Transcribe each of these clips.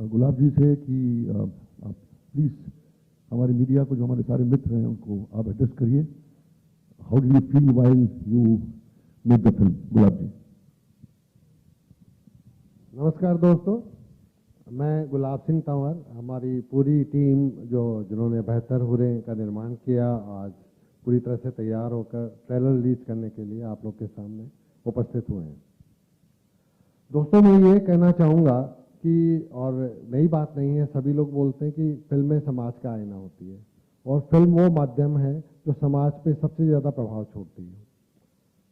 गुलाब जी से कि आप प्लीज़ हमारे मीडिया को, जो हमारे सारे मित्र हैं, उनको आप एड्रेस करिए. How do you feel while you make the film? Gulab ji. नमस्कार दोस्तों, मैं गुलाब सिंह तंवर, हमारी पूरी टीम जिन्होंने बेहतर हुर्रे का निर्माण किया, आज पूरी तरह से तैयार होकर ट्रेलर रिलीज करने के लिए आप लोग के सामने उपस्थित हुए हैं. दोस्तों, मैं ये कहना चाहूँगा कि, और नई बात नहीं है, सभी लोग बोलते हैं कि फिल्में समाज का आईना होती है और फिल्म वो माध्यम है जो समाज पे सबसे ज़्यादा प्रभाव छोड़ती है.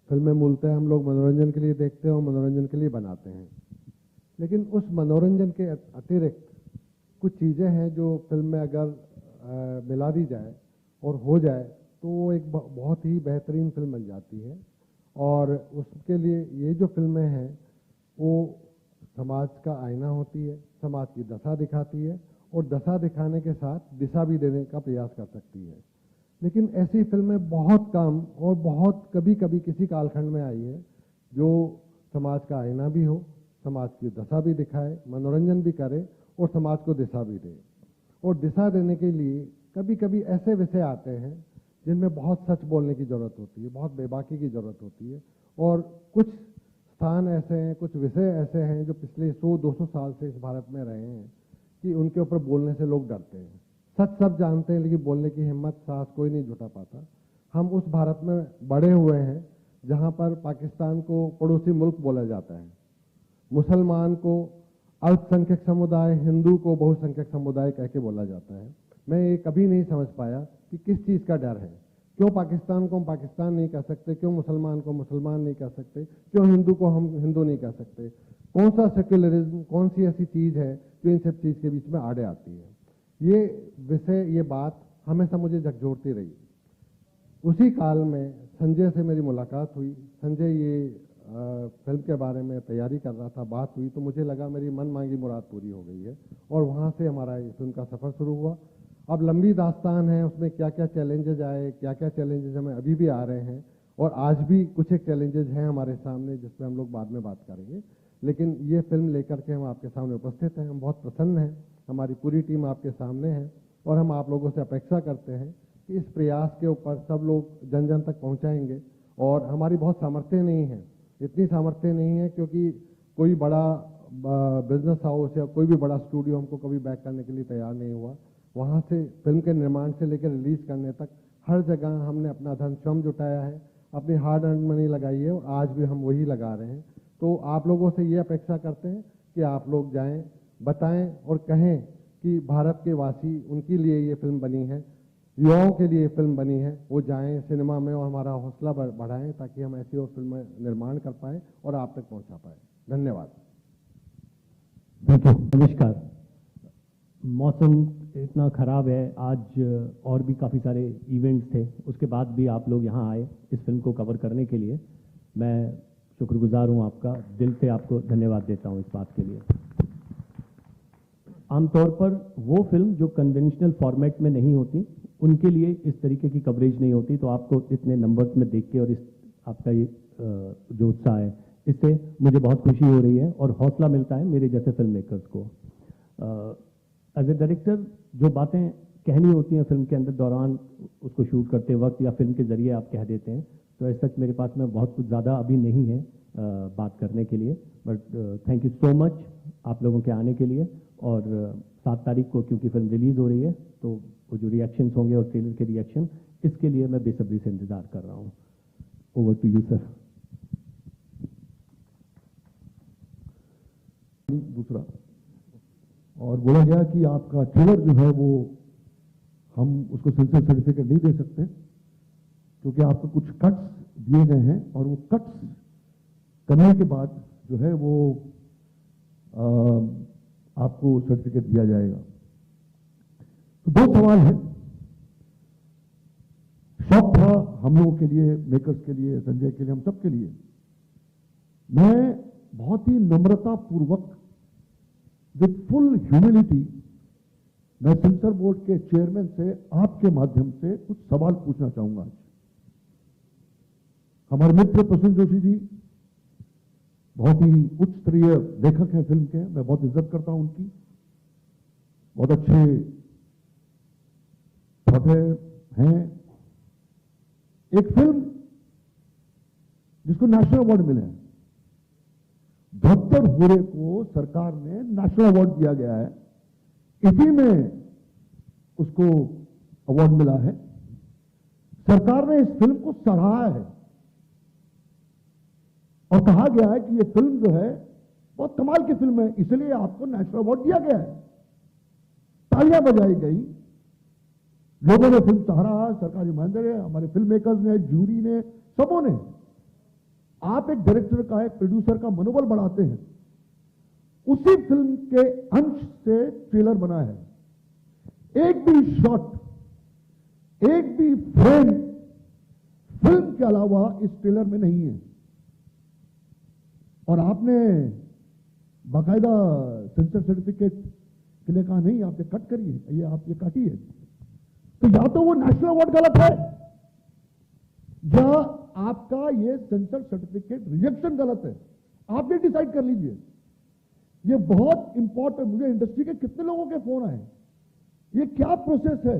फिल्में मूलतः हम लोग मनोरंजन के लिए देखते हैं और मनोरंजन के लिए बनाते हैं, लेकिन उस मनोरंजन के अतिरिक्त कुछ चीज़ें हैं जो फिल्म में अगर मिला दी जाए और हो जाए तो वो एक बहुत ही बेहतरीन फिल्म बन जाती है. और उसके लिए ये जो फिल्में हैं वो समाज का आईना होती है, समाज की दशा दिखाती है और दशा दिखाने के साथ दिशा भी देने का प्रयास कर सकती है. लेकिन ऐसी फिल्में बहुत कम और बहुत कभी कभी किसी कालखंड में आई है जो समाज का आईना भी हो, समाज की दशा भी दिखाए, मनोरंजन भी करे और समाज को दिशा भी दे. और दिशा देने के लिए कभी कभी ऐसे विषय आते हैं जिनमें बहुत सच बोलने की ज़रूरत होती है, बहुत बेबाकी की ज़रूरत होती है. और कुछ स्थान ऐसे हैं, कुछ विषय ऐसे हैं जो पिछले 100-200 साल से इस भारत में रहे हैं कि उनके ऊपर बोलने से लोग डरते हैं. सच सब जानते हैं लेकिन बोलने की हिम्मत, साहस कोई नहीं जुटा पाता. हम उस भारत में बड़े हुए हैं जहाँ पर पाकिस्तान को पड़ोसी मुल्क बोला जाता है, मुसलमान को अल्पसंख्यक समुदाय, हिंदू को बहुसंख्यक समुदाय कह के बोला जाता है. मैं ये कभी नहीं समझ पाया कि किस चीज़ का डर है. क्यों पाकिस्तान को हम पाकिस्तान नहीं कह सकते, क्यों मुसलमान को मुसलमान नहीं कह सकते, क्यों हिंदू को हम हिंदू नहीं कह सकते. कौन सा सेक्युलरिज्म, कौन सी ऐसी चीज़ है जो इन सब चीज़ के बीच में आड़े आती है. ये विषय, ये बात हमेशा मुझे झकझोरती रही. उसी काल में संजय से मेरी मुलाकात हुई. संजय ये फिल्म के बारे में तैयारी कर रहा था, बात हुई तो मुझे लगा मेरी मन मांगी मुराद पूरी हो गई है और वहाँ से हमारा इस फिल्म का सफ़र शुरू हुआ. अब लंबी दास्तान है, उसमें क्या क्या चैलेंजेज आए, क्या क्या चैलेंजेज हमें अभी भी आ रहे हैं और आज भी कुछ एक चैलेंजेज हैं हमारे सामने जिस पर हम लोग बाद में बात करेंगे. लेकिन ये फिल्म लेकर के हम आपके सामने उपस्थित हैं. हम बहुत प्रसन्न हैं, हमारी पूरी टीम आपके सामने है और हम आप लोगों से अपेक्षा करते हैं कि इस प्रयास के ऊपर सब लोग जन जन तक पहुँचाएँगे. और हमारी बहुत सामर्थ्य नहीं है, इतनी सामर्थ्य नहीं है क्योंकि कोई बड़ा बिजनेस हाउस या कोई भी बड़ा स्टूडियो हमको कभी बैक करने के लिए तैयार नहीं हुआ. वहाँ से फिल्म के निर्माण से लेकर रिलीज़ करने तक हर जगह हमने अपना धन श्रम जुटाया है, अपनी हार्ड अर्न मनी लगाई है और आज भी हम वही लगा रहे हैं. तो आप लोगों से ये अपेक्षा करते हैं कि आप लोग जाएं, बताएं और कहें कि भारत के वासी, उनके लिए ये फिल्म बनी है, युवाओं के लिए फिल्म बनी है, वो जाएं सिनेमा में और हमारा हौसला बढ़ाएं ताकि हम ऐसी और फिल्में निर्माण कर पाएँ और आप तक पहुँचा पाएँ. धन्यवाद. Thank you. नमस्कार. मौसम इतना ख़राब है आज और भी काफ़ी सारे इवेंट्स थे, उसके बाद भी आप लोग यहाँ आए इस फिल्म को कवर करने के लिए. मैं शुक्रगुजार हूँ आपका, दिल से आपको धन्यवाद देता हूँ इस बात के लिए. आमतौर पर वो फिल्म जो कन्वेंशनल फॉर्मेट में नहीं होती उनके लिए इस तरीके की कवरेज नहीं होती. तो आपको इतने नंबर्स में देख के और इस आपका ये जो उत्साह है, इससे मुझे बहुत खुशी हो रही है और हौसला मिलता है मेरे जैसे फिल्म मेकर्स को. एज ए डायरेक्टर जो बातें कहनी होती हैं फिल्म के अंदर दौरान उसको शूट करते वक्त या फिल्म के ज़रिए आप कह देते हैं, तो ऐसा मेरे पास में बहुत कुछ ज़्यादा अभी नहीं है बात करने के लिए. But thank you so much आप लोगों के आने के लिए. और 7 तारीख को क्योंकि फिल्म रिलीज़ हो रही है तो वो जो रिएक्शंस होंगे और ट्रेलर के रिएक्शन, इसके लिए मैं बेसब्री से इंतज़ार कर रहा हूँ. Over to you sir. दूसरा, और बोला गया कि आपका ट्रेलर जो है वो हम उसको सेंसर सर्टिफिकेट नहीं दे सकते क्योंकि आपको कुछ कट्स दिए गए हैं और वो कट्स करने के बाद जो है वो आपको सर्टिफिकेट दिया जाएगा. तो 2 सवाल है. शौक था हम लोगों के लिए, मेकर्स के लिए, संजय के लिए, हम सब के लिए. मैं बहुत ही नम्रता पूर्वक विद फुल ह्यूमिलिटी मैं सेंसर बोर्ड के चेयरमैन से आपके माध्यम से कुछ सवाल पूछना चाहूंगा. आज हमारे मित्र प्रसून जोशी जी बहुत ही उच्च स्तरीय लेखक हैं फिल्म के, मैं बहुत इज्जत करता हूं उनकी. बहुत अच्छे फतेह हैं। एक फिल्म जिसको नेशनल अवार्ड मिले हैं, 72 हुरे को सरकार ने नेशनल अवार्ड दिया गया है, इसी में उसको अवार्ड मिला है। सरकार ने इस फिल्म को सराहा है और कहा गया है कि ये फिल्म जो है बहुत कमाल की फिल्म है, इसलिए आपको नेशनल अवार्ड दिया गया है। तालियां बजाई गई, लोगों ने फिल्म सराहा, सरकारी नुमाइंदे ने, हमारे फिल्म मेकर्स ने, जूरी ने, सबों ने। आप एक डायरेक्टर का, एक प्रोड्यूसर का मनोबल बढ़ाते हैं, उसी फिल्म के अंश से ट्रेलर बना है। एक भी शॉट, एक भी फ्रेम फिल्म के अलावा इस ट्रेलर में नहीं है। और आपने बाकायदा सेंसर सर्टिफिकेट के लिए कहा नहीं, आप ये कट करिए, ये आप ये काटिए। तो या तो वो नेशनल अवार्ड गलत है, या आपका ये सेंसर सर्टिफिकेट रिजेक्शन गलत है। आप ये डिसाइड कर लीजिए। ये बहुत इंपॉर्टेंट, मुझे इंडस्ट्री के कितने लोगों के फोन आए, ये क्या प्रोसेस है,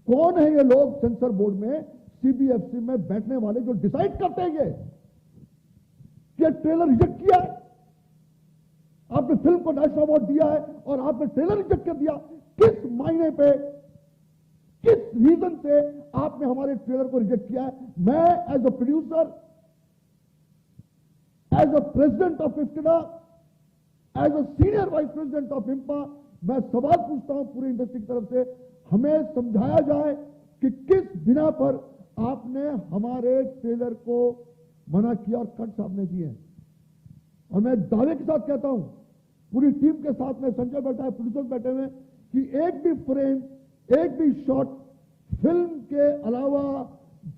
कौन है ये लोग सेंसर बोर्ड में, सीबीएफसी में बैठने वाले जो डिसाइड करते हैं ये कि ट्रेलर रिजेक्ट किया है। आपने फिल्म को नेशनल अवार्ड दिया है और आपने ट्रेलर रिजेक्ट कर दिया। किस मायने पे, किस रीजन से आपने हमारे ट्रेलर को रिजेक्ट किया है? मैं as a producer, as a president of IFTDA, as a senior vice president of IMPPA, मैं सवाल पूछता हूं पूरी इंडस्ट्री की तरफ से, हमें समझाया जाए कि किस बिना पर आपने हमारे ट्रेलर को मना किया और कट्स आपने दिए। और मैं दावे के साथ कहता हूं, पूरी टीम के साथ में, संजय बैठा है, प्रोड्यूसर बैठे हुए, कि एक भी फ्रेम, एक भी शॉट फिल्म के अलावा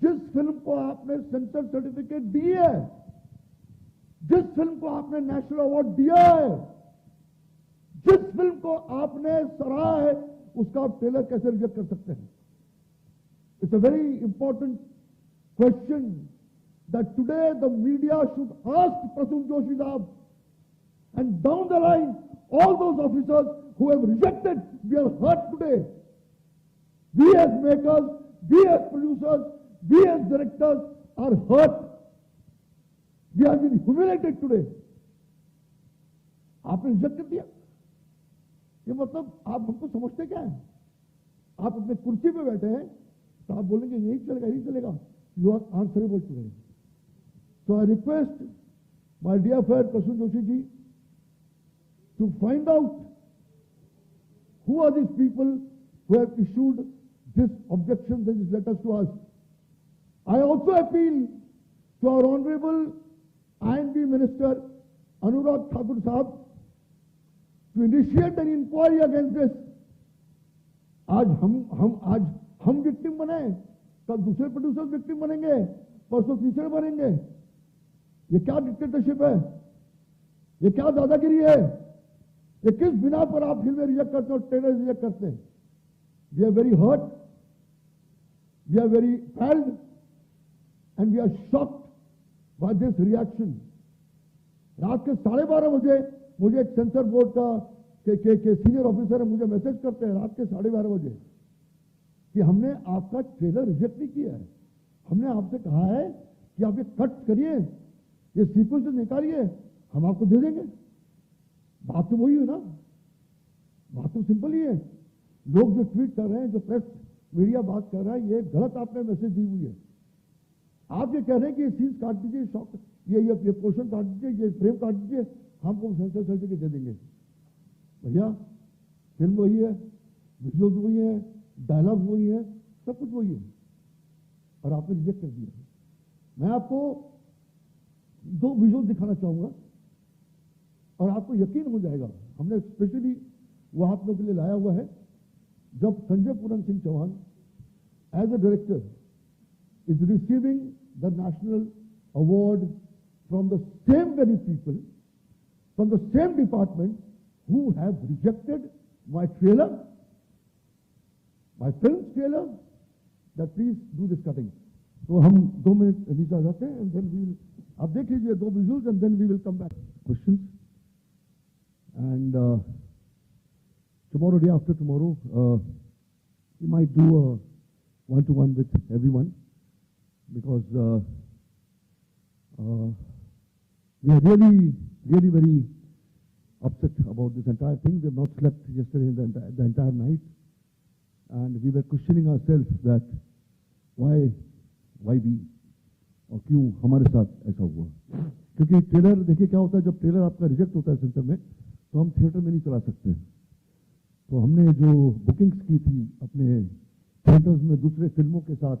जिस फिल्म को आपने सेंसर सर्टिफिकेट दी है, जिस फिल्म को आपने नेशनल अवार्ड दिया है, जिस फिल्म को आपने सराहा है, उसका आप ट्रेलर कैसे रिजेक्ट कर सकते हैं? It's a very important question that today the media should ask Prasun Joshi Saab, and down the line, all those officers who have rejected, we are hurt today. We as makers, we as producers, we as directors are hurt. We have been humiliated today. आपने reject कर दिया, ये मतलब आप हमको समझते क्या है? आप अपने कुर्सी पे बैठे हैं तो आप बोलेंगे यही चलेगा, यही चलेगा। You are answerable today. So I request my dear friend Prasun Joshi ji to find out who are these people who have issued this objection, these letters to us. I also appeal to our Honorable INB Minister Anurag Thakur Sahab to initiate an inquiry against this. आज हम victim बने, कल दूसरे producer victim बनेंगे, परसों तीसरे बनेंगे। ये क्या डिक्टेटरशिप है? ये क्या दादागिरी है? ये किस बिना पर आप फिल्में रिजेक्ट करते हो, ट्रेलर रिजेक्ट करते हैं? We are very hurt, we are very failed and we are shocked by this reaction. रात के 12:30 बजे मुझे एक सेंसर बोर्ड का के सीनियर ऑफिसर मुझे मैसेज करते हैं रात के 12:30 बजे कि हमने आपका ट्रेलर रिजेक्ट नहीं किया है, हमने आपसे कहा है कि आप ये कट करिए, ये सीक्वेंस निकालिए, हम आपको दे देंगे। बात तो वही है ना, बात तो सिंपल ही है। लोग जो ट्वीट कर रहे हैं, जो प्रेस मीडिया बात कर रहा है, ये गलत आपने मैसेज दी हुई है। आप ये कह रहे हैं कि ये सीन्स काट दीजिए, शॉक ये पोर्शन काट दीजिए, ये फ्रेम काट दीजिए, हमको सेंसर सर्टिफिकेट दे देंगे। भैया फिल्म वही है, विजुअल्स वही है, डायलॉग वही है, सब कुछ वही है, और आपने रिजेक्ट कर दिया। मैं आपको 2 विजुअल दिखाना चाहूंगा और आपको यकीन हो जाएगा। हमने स्पेशली वो आप लोगों के लिए लाया हुआ है। जब Sanjay Puran Singh Chauhan as a director is receiving the national award from the same very people from the same department who have rejected my trailer, my film trailer, that please do this cutting. तो हम 2 मिनट नीचे आ जाते हैं and then we will, आप देख लीजिए 2 visuals and then we will come back. Questions? And tomorrow, day after tomorrow, we might do a one-to-one with everyone, because we are really very upset about this entire thing. We have not slept yesterday the entire night, and we were questioning ourselves that why we, और क्यों हमारे साथ ऐसा हुआ। क्योंकि trailer देखिए क्या होता है, जब ट्रेलर आपका रिजेक्ट होता है सेंसर में, तो हम थिएटर में नहीं चला सकते। तो हमने जो बुकिंग्स की थी अपने थिएटर्स में दूसरे फिल्मों के साथ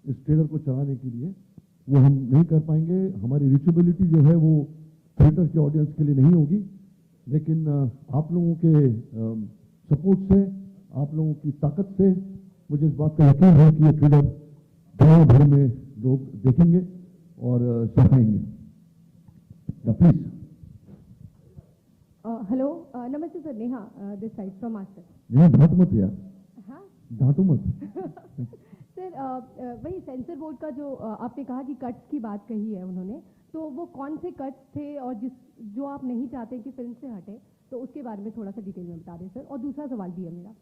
इस ट्रेलर को चलाने के लिए, वो हम नहीं कर पाएंगे। हमारी रीचेबिलिटी जो है वो थिएटर के ऑडियंस के लिए नहीं होगी, लेकिन आप लोगों के सपोर्ट से, आप लोगों की ताकत से मुझे इस बात का यकीन है कि ये ट्रेलर दुनिया भर में लोग देखेंगे और सराहेंगे। प्लीज। हेलो, नमस्ते sir, Neha this side from master. Neha डांटो मत यार। हाँ डांटो मत। सर, वही सेंसर बोर्ड का जो आपने कहा कि कट्स की बात कही है उन्होंने, तो वो कौन से कट्स थे और जो आप नहीं चाहते कि फिल्म से हटे, तो उसके बारे में थोड़ा सा डिटेल में बता दें सर। और दूसरा सवाल भी है मेरा।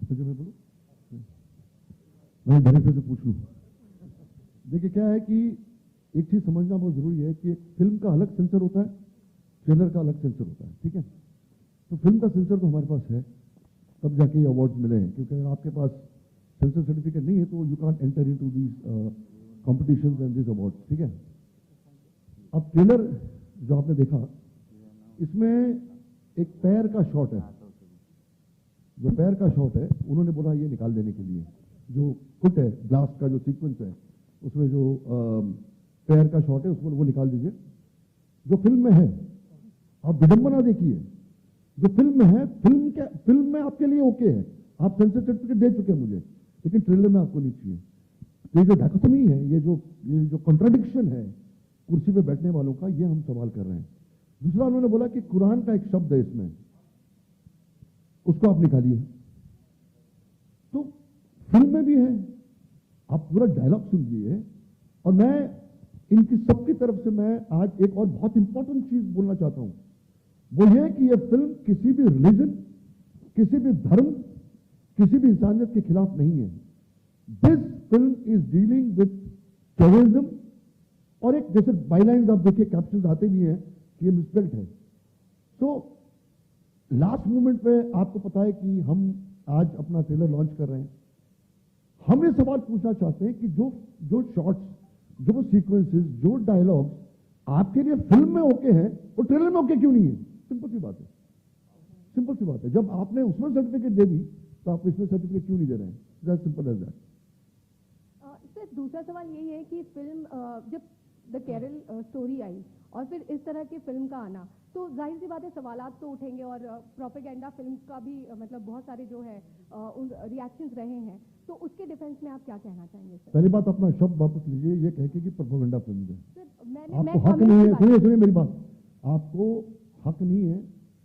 मैं बोलूं, मैं डायरेक्टर से पूछ लूं। देखिए क्या है कि एक चीज समझना बहुत जरूरी है कि एक फिल्म का अलग सेंसर होता है, ट्रेलर का अलग सेंसर होता है, ठीक है। तो फिल्म का सेंसर तो हमारे पास है, तब जाके ये अवार्ड मिले हैं। क्योंकि अगर आपके पास सेंसर सर्टिफिकेट नहीं है तो you can't enter into these competitions and these awards, ठीक है। अब ट्रेलर जो आपने देखा, इसमें एक पैर का शॉट है। जो पैर का शॉट है उन्होंने बोला ये निकाल देने के लिए, जो फुट है ब्लास्ट का जो सीक्वेंस है उसमें जो पैर का शॉट है उसमें वो निकाल दीजिए। जो फिल्म में है, आप विडंबना देखिए, जो फिल्म में है, फिल्म में आपके लिए ओके है, आप सेंसर सर्टिफिकेट दे चुके हैं मुझे, लेकिन ट्रेलर में आपको नहीं चाहिए। तो ये जो डायकोटोमी है, ये जो कॉन्ट्राडिक्शन है कुर्सी पे बैठने वालों का, ये हम सवाल कर रहे हैं। दूसरा उन्होंने बोला कि कुरान का एक शब्द है इसमें, उसको आप निकालिए। तो फिल्म में भी है, आप पूरा डायलॉग सुन लीजिए। और मैं इनकी सबकी तरफ से मैं आज एक और बहुत इंपॉर्टेंट चीज बोलना चाहता हूं, वो ये कि यह फिल्म किसी भी रिलीजन, किसी भी धर्म, किसी भी इंसानियत के खिलाफ नहीं है। This film is dealing with terrorism. और एक जैसे बाईलाइंस आप देखिए, कैप्शन आते भी हैं कि ये मिसस्पेल्ड है। तो लास्ट मोमेंट पे आपको पता है कि हम आज अपना ट्रेलर लॉन्च कर रहे हैं। हम ये सवाल पूछना चाहते हैं कि जो शॉट्स, जो सीक्वेंसेस, जो डायलॉग्स आपके लिए फिल्म में ओके हैं, वो ट्रेलर में ओके क्यों नहीं है? सिंपल सी बात है, सिंपल सी बात है। जब आपने उसमें सर्टिफिकेट दे दी तो आप इसमें सर्टिफिकेट क्यों नहीं दे रहे हैं? That's simple as that. Sir, दूसरा सवाल यही है कि फिल्म जब द केरल स्टोरी आई और फिर इस तरह की फिल्म का आना, तो जाहिर सी बात है सवालात तो उठेंगे और प्रोपेगेंडा फिल्म का भी मतलब बहुत सारे जो है रिएक्शंस रहे हैं। तो उसके डिफेंस में आप क्या कहना चाहेंगे सर? पहली बात, अपना शब्द वापस लीजिए, ये कह के कि प्रोपेगेंडा फिल्म है। सर, आपको हक नहीं है, सुनिए मेरी बात, आपको हक नहीं है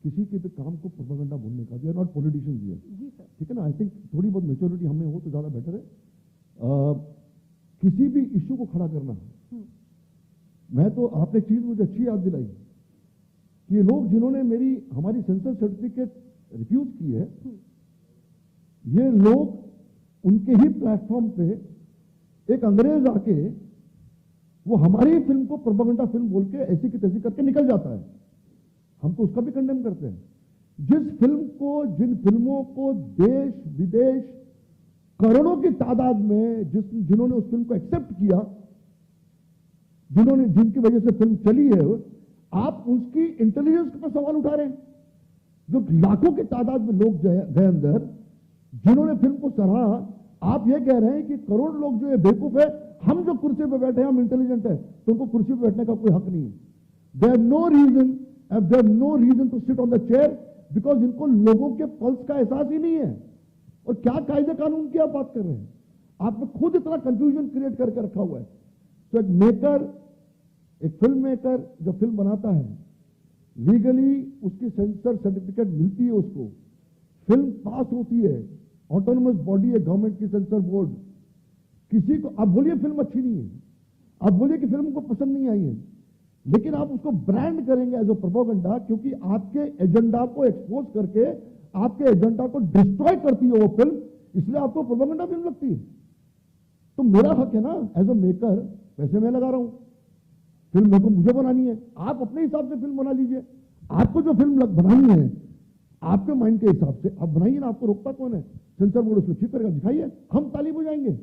किसी के भी काम को प्रोपेगेंडा बोलने का। We are not politicians here, जी सर, ठीक है ना। आई थिंक थोड़ी बहुत मेच्योरिटी हमें हो तो ज्यादा बेटर है। किसी भी इश्यू को खड़ा करना, मैं तो आपने चीज मुझे अच्छी याद दिलाई कि ये लोग जिन्होंने हमारी सेंसर सर्टिफिकेट रिफ्यूज की है, ये लोग उनके ही प्लेटफॉर्म पे एक अंग्रेज आके वो हमारी फिल्म को प्रोपेगेंडा फिल्म बोल के ऐसी की तैसी करके निकल जाता है। हम तो उसका भी कंडेम करते हैं। जिन फिल्मों को देश विदेश करोड़ों की तादाद में जिन्होंने उस फिल्म को एक्सेप्ट किया, जिनकी वजह से फिल्म चली है, आप उसकी इंटेलिजेंस पर सवाल उठा रहे हैं। जो लाखों की तादाद में लोग गए अंदर, जिन्होंने फिल्म को सराहा, आप ये कह रहे हैं कि करोड़ लोग जो है बेवकूफ है, हम जो कुर्सी पे बैठे हैं हम इंटेलिजेंट है, तो उनको कुर्सी पे बैठने का कोई हक नहीं है। There no reason to sit on the chair, because इनको लोगों के पल्स का एहसास ही नहीं है। और क्या कायदे कानून की आप बात कर रहे हैं? आपने खुद इतना कंफ्यूजन क्रिएट करके रखा हुआ है। तो एक फिल्म मेकर जो फिल्म बनाता है, लीगली उसकी सेंसर सर्टिफिकेट मिलती है, उसको फिल्म पास होती है, ऑटोनोमस बॉडी है गवर्नमेंट की सेंसर बोर्ड। किसी को आप बोलिए फिल्म अच्छी नहीं है, आप बोलिए कि फिल्म को पसंद नहीं आई है, लेकिन आप उसको ब्रांड करेंगे एज अ प्रोपेगेंडा, क्योंकि आपके एजेंडा को एक्सपोज करके आपके एजेंडा को डिस्ट्रॉय करती है वो फिल्म, इसलिए आपको प्रोपेगेंडा फिल्म लगती है। तो मेरा हक है ना एज अ मेकर, पैसे मैं लगा रहा हूं, फिल्म मेरे को मुझे बनानी है, आप अपने हिसाब से फिल्म बना लीजिए। आपको जो फिल्म बनानी है आपके माइंड के हिसाब से आप बनाइए ना, आपको रोकता कौन है? सेंसर बोर्ड उसको ठीक करेगा, दिखाइए, हम ताली बजाएंगे।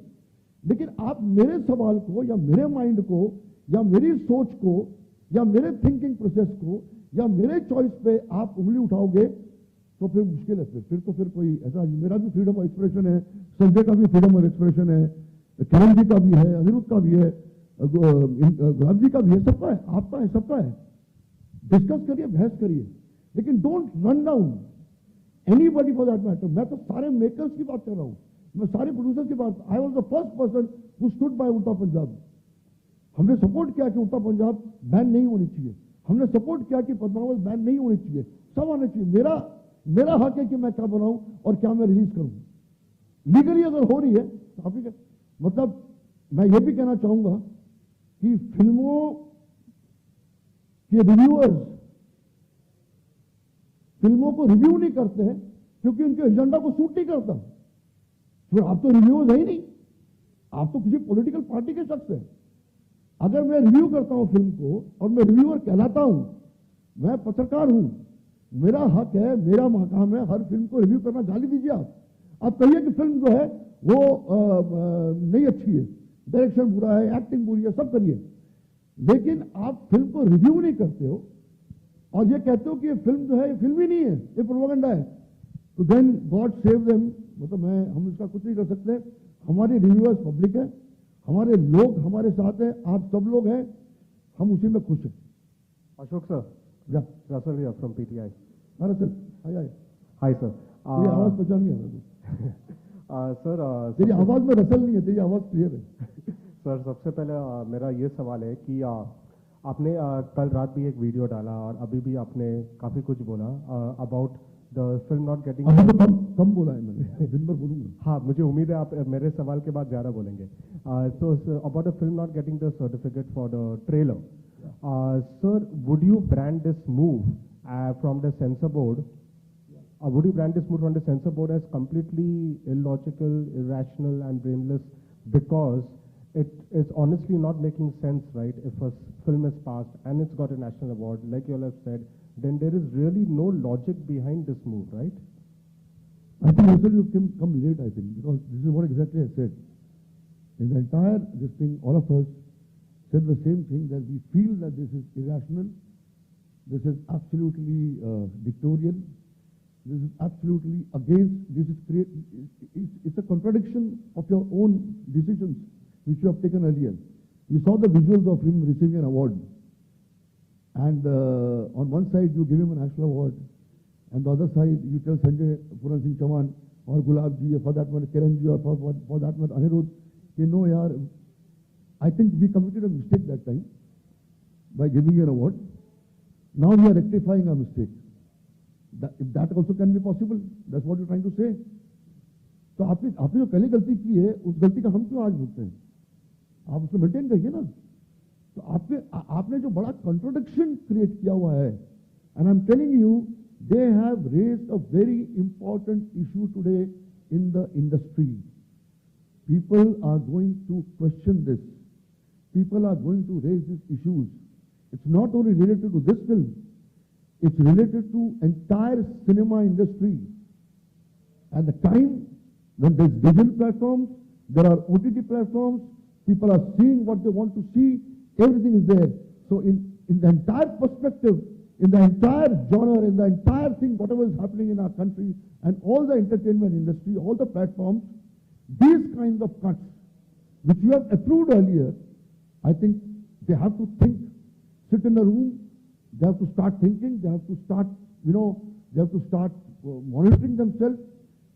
लेकिन आप मेरे सवाल को या मेरे माइंड को या मेरी सोच को या मेरे थिंकिंग प्रोसेस को या मेरे चॉइस पे आप उंगली उठाओगे तो फिर मुश्किल है। फिर तो फिर कोई ऐसा, मेरा भी फ्रीडम ऑफ एक्सप्रेशन है, संजय का भी फ्रीडम ऑफ एक्सप्रेशन है, किरण जी का भी है, अनिरुद्ध का भी है, गुलाब जी का भी है, सबका है, आपका है, सबका है। डिस्कस करिए, बहस करिए, लेकिन don't run down anybody for that matter. मैं तो सारे मेकर्स की बात कर रहा हूं, मैं सारे प्रोड्यूसर्स की बात। I was the first person who stood by उल्टा पंजाब। हमने सपोर्ट किया कि उल्टा पंजाब बैन नहीं होनी चाहिए, हमने सपोर्ट किया कि पद्मावत बैन नहीं होनी चाहिए, सब आने चाहिए। मेरा हक है कि मैं क्या बनाऊं और क्या मैं रिलीज करूं। लीगली अगर हो रही है तो आप ही, मतलब मैं ये भी कहना चाहूंगा कि फिल्मों के रिव्यूअर्स फिल्मों को रिव्यू नहीं करते हैं क्योंकि उनके एजेंडा को सूट नहीं करता। फिर आप तो रिव्यूअर्स है ही नहीं, आप तो किसी पॉलिटिकल पार्टी के शख्स है। अगर मैं रिव्यू करता हूं फिल्म को और मैं रिव्यूअर कहलाता हूं, मैं पत्रकार हूं, मेरा हक है, मेरा मकाम है हर फिल्म को रिव्यू करना। गाली दीजिए आप कहिए कि फिल्म जो है वो नहीं अच्छी है, डायरेक्शन बुरा है, एक्टिंग बुरी है, सब करिए, लेकिन आप फिल्म को रिव्यू नहीं करते हो और ये कहते हो कि ये फिल्म जो है ये फिल्म ही नहीं है, ये प्रोपेगेंडा है, तो देन गॉड सेव देम। मतलब हम इसका कुछ नहीं कर सकते। हमारे रिव्यूअर्स पब्लिक है, हमारे लोग हमारे साथ हैं, आप सब लोग हैं, हम उसी में खुश हैं। अशोक सर, या Russell here from PTI. अरे सर आया Hi sir. तेरी आवाज पहचान नहीं आ रहा सर तेरी आवाज में रसल नहीं है, तेरी आवाज क्लियर है। सर सबसे पहले मेरा ये सवाल है कि आपने कल रात भी एक वीडियो डाला और अभी भी आपने काफ़ी कुछ बोला about the film not getting. अभी तो कम बोला है मैंने, दिन भर बोलूंगा। हाँ, मुझे उम्मीद है आप मेरे सवाल के बाद ज़्यादा बोलेंगे। तो about the film not getting the certificate for the trailer, sir, would you brand this move from the censor board? Would you brand this move from the censor board as completely illogical, irrational, and brainless because it is honestly not making sense, right? If a film is passed and it's got a national award, like you all have said, then there is really no logic behind this move, right? I think also you come late, I think, because this is what exactly I said. In the entire this thing, all of us said the same thing, that we feel that this is irrational, this is absolutely dictatorial, this is absolutely against, it's a contradiction of your own decisions which you have taken earlier. You saw the visuals of him receiving an award, and on one side you give him a national award, and the other side you tell Sanjay Puran Singh Chauhan or Gulab ji, or for that matter Kiran ji, or for that matter Anirudh, you know, yaar, I think we committed a mistake that time by giving you an award. Now we are rectifying our mistake. If that also can be possible, that's what you're trying to say. तो आपने जो पहले गलती की है, उस गलती का हम क्यों आज भुगते हैं? आप उसको मेंटेन करिए ना। तो आपने जो बड़ा कॉन्ट्रोडिक्शन क्रिएट किया हुआ है, and I'm telling you, they have raised a very important issue today in the industry. People are going to question this. People are going to raise these issues. It's not only related to this film, it's related to entire cinema industry. At the time when there's digital platforms, there are OTT platforms, people are seeing what they want to see, everything is there. So in the entire perspective, in the entire genre, in the entire thing, whatever is happening in our country, and all the entertainment industry, all the platforms, these kinds of cuts, which you have approved earlier, I think they have to think, sit in a room, they have to start thinking, they have to start, they have to start monitoring themselves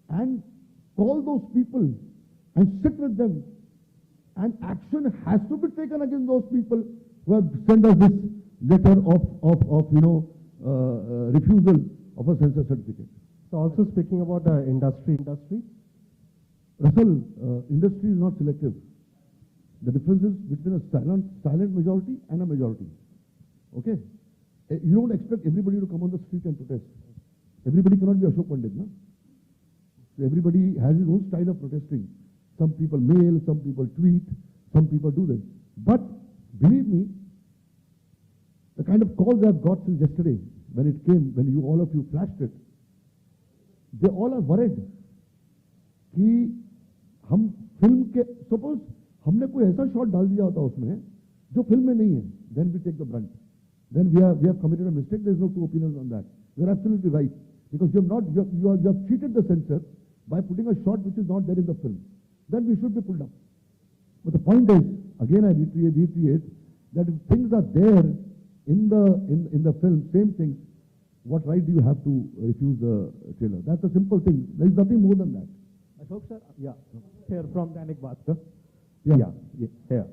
and call those people and sit with them. And action has to be taken against those people who have sent us this letter of refusal of a censor certificate. So also speaking about the industry, Russell, industry is not selective. The difference is between a silent majority and a majority. Okay? You don't expect everybody to come on the street and protest. Everybody cannot be Ashok Pandit, no? So everybody has his own style of protesting. Some people mail, some people tweet, some people do this. But believe me, the kind of calls I've got since yesterday, when it came, when you all of you flashed it, they all are worried कि हम film के suppose हमने कोई ऐसा shot डाल दिया होता उसमें जो फिल्म में नहीं है, then we take the brunt. Then we have committed a mistake. There is no two opinions on that. You are absolutely right because you have cheated the censor by putting a shot which is not there in the film. Then we should be pulled up. But the point is, again I reiterate that if things are there in the film, same things, what right do you have to refuse the trailer? That's a simple thing. There is nothing more than that. Ashok sir, yeah, here from Dainik Bhaskar. Yeah. here.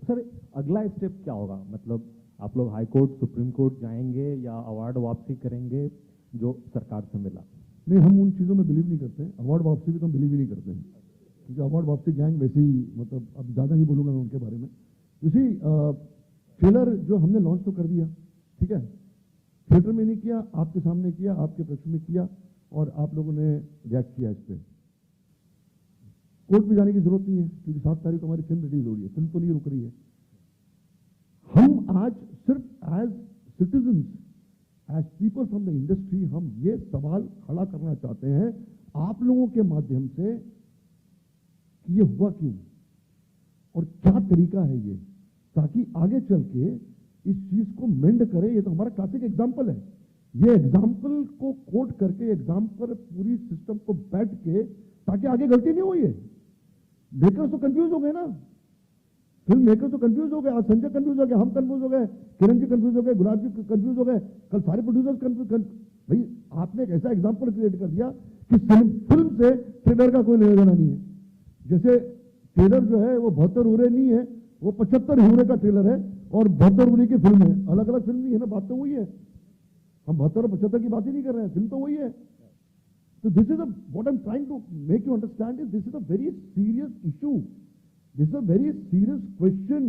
Sir अगला step क्या होगा? मतलब आप लोग high court, supreme court जाएंगे या award वापसी करेंगे जो सरकार से मिला? नहीं, हम उन चीज़ों में बिलीव नहीं करते हैं। अवार्ड वापसी भी तो हम बिलीव ही नहीं करते हैं, क्योंकि अवार्ड वापसी गैंग वैसे ही, मतलब अब ज़्यादा नहीं बोलूँगा मैं उनके बारे में। इसी ट्रेलर जो हमने लॉन्च तो कर दिया, ठीक है, थिएटर में नहीं किया, आपके सामने किया, आपके पक्ष में किया और आप लोगों ने रिएक्ट किया इस पर। कोर्ट में जाने की जरूरत नहीं है क्योंकि 7 तारीख को हमारी फिल्म रिलीज हो रही है, फिल्म तो नहीं रुक रही है। हम आज सिर्फ as citizens, as people from the industry, हम ये सवाल खड़ा करना चाहते हैं आप लोगों के माध्यम से कि ये हुआ क्यों और क्या तरीका है ये, ताकि आगे चल के इस चीज को मेंड करे। ये तो हमारा क्लासिक एग्जाम्पल है। ये एग्जाम्पल को कोट करके एग्जाम्पल पूरी सिस्टम को बैठ के ताकि आगे गलती नहीं हुई है। मेकर्स तो कंफ्यूज हो गए ना, फिल्म मेकर्स तो कंफ्यूज हो गए। आज संजय कंफ्यूज हो गए, हम कंफ्यूज हो गए, किरण जी कंफ्यूज हो गए, गुलाब जी कंफ्यूज हो गए, कल सारे प्रोड्यूसर्स कंफ्यूज। भाई आपने एक ऐसा एग्जाम्पल क्रिएट कर दिया कि फिल्म से ट्रेलर का कोई लेना देना नहीं है। जैसे ट्रेलर जो है वो 72 उरे नहीं है, वो 75 ह्यूरे का ट्रेलर है और 72 उरे की फिल्म है। अलग अलग फिल्म नहीं है ना, बात तो वही है। हम 72 और 75 की बात ही नहीं कर रहे हैं, फिल्म तो वही है। So this is what I'm trying to make you understand is this is a very serious issue. This is a very serious question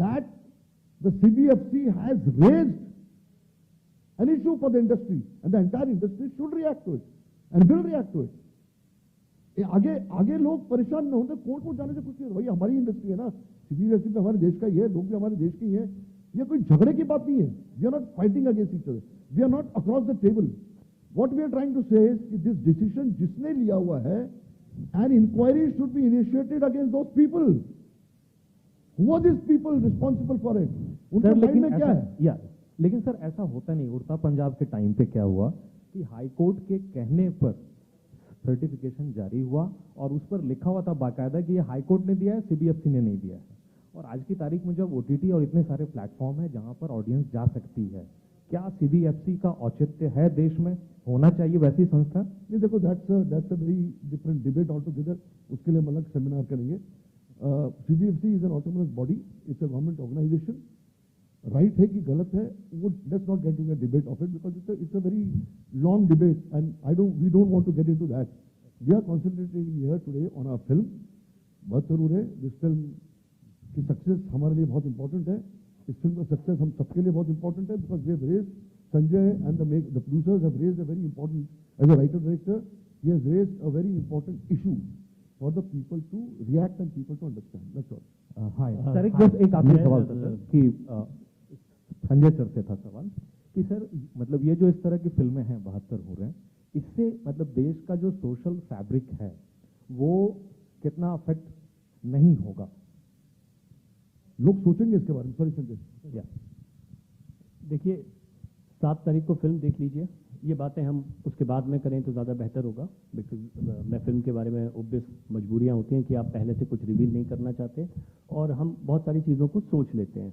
that the CBFC has raised an issue for the industry, and the entire industry should react to it and will react to it. आगे लोग परेशान न होते, court को जाने से कुछ नहीं। भाई हमारी इंडस्ट्री है ना, CBFC भी हमारे देश का ही है, लोग भी हमारे देश के ही हैं। ये कोई झगड़े की बात नहीं है। We are not fighting against each other. We are not across the table. What we are trying to say is कि this decision जिसने लिया हुआ है, an inquiry should be initiated against those people. Who are these people responsible for it? उनके mind में क्या है? लेकिन सर ऐसा होता नहीं। उड़ता पंजाब के टाइम पे क्या हुआ कि हाई कोर्ट के कहने पर सर्टिफिकेशन जारी हुआ और उस पर लिखा हुआ था बाकायदा कि ये हाई कोर्ट ने दिया है, CBFC ने नहीं दिया है। और आज की तारीख में जब OTT और इतने सारे प्लेटफॉर्म है जहां पर ऑडियंस जा सकती है, क्या CBFC का औचित्य है देश में? होना चाहिए वैसी संस्था? नहीं, देखो that's a very different debate all together. उसके लिए हम अलग सेमिनार करेंगे। CBFC is an autonomous body, it's a government organisation. Right है कि गलत है, वो let's not get into the debate of it because it's a very long debate and we don't want to get into that. We are concentrating here today on our film. बहुत जरूर है, this film की success हमारे लिए बहुत important है। इस film का सक्सेस हम सबके लिए बहुत इंपॉर्टेंट है because we have raised, Sanjay and the producers have raised a very important, as a writer-director, he has raised a very important issue for the people to react and people to understand. That's all. Hi. Sir एक आखिरी सवाल था sir कि Sanjay sir से था सवाल कि sir मतलब ये जो इस तरह की फिल्में हैं 72 हो रहे हैं, इससे मतलब देश का जो सोशल फैब्रिक है वो कितना अफेक्ट नहीं होगा? लोग सोचेंगे इसके बारे में। सॉरी संजय। देखिए 7 तारीख को फिल्म देख लीजिए। ये बातें हम उसके बाद में करें तो ज़्यादा बेहतर होगा, बिकॉज मैं फिल्म के बारे में ऑब्वियस मजबूरियाँ होती हैं कि आप पहले से कुछ रिवील नहीं करना चाहते और हम बहुत सारी चीज़ों को सोच लेते हैं।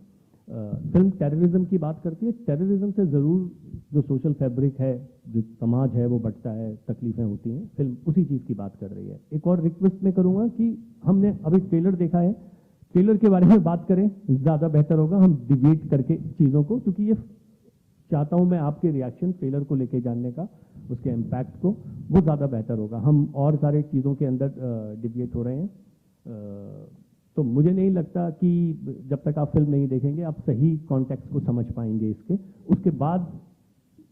फिल्म टेररिज्म की बात करती है। टेररिज्म से ज़रूर जो सोशल फैब्रिक है, जो समाज है वो बटता है, तकलीफ़ें होती हैं। फिल्म उसी चीज़ की बात कर रही है। एक और रिक्वेस्ट मैं करूँगा कि हमने अभी ट्रेलर देखा है, ट्रेलर के बारे में बात करें ज़्यादा बेहतर होगा, हम डिबेट करके चीज़ों को, क्योंकि ये चाहता हूं मैं आपके रिएक्शन ट्रेलर को लेके जानने का, उसके इम्पैक्ट को, वो ज़्यादा बेहतर होगा। हम और सारे चीज़ों के अंदर डिबेट हो रहे हैं। तो मुझे नहीं लगता कि जब तक आप फिल्म नहीं देखेंगे आप सही कॉन्टेक्स्ट को समझ पाएंगे इसके, उसके बाद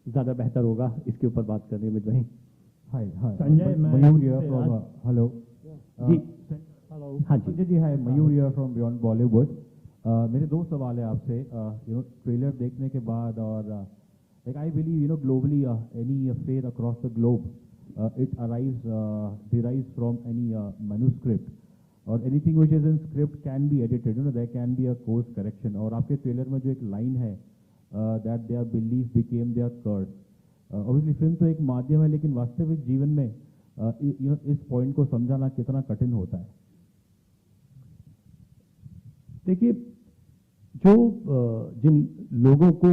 ज़्यादा बेहतर होगा इसके ऊपर बात करने में। भाई hi hi Sanjay, Mayur here from hello जी हेलो हाँ जी। Sanjay ji, hi Mayur here from beyond Bollywood. मेरे दो सवाल है आपसे। ट्रेलर देखने के बाद और like I believe globally any affair across the globe it derives from any manuscript or anything which is in script can be edited, there can be a course correction। और आपके ट्रेलर में जो एक line है that their belief became their curse, obviously film तो एक माध्यम है, लेकिन वास्तविक जीवन में इस पॉइंट को समझाना कितना कठिन होता है? देखिए, जो जिन लोगों को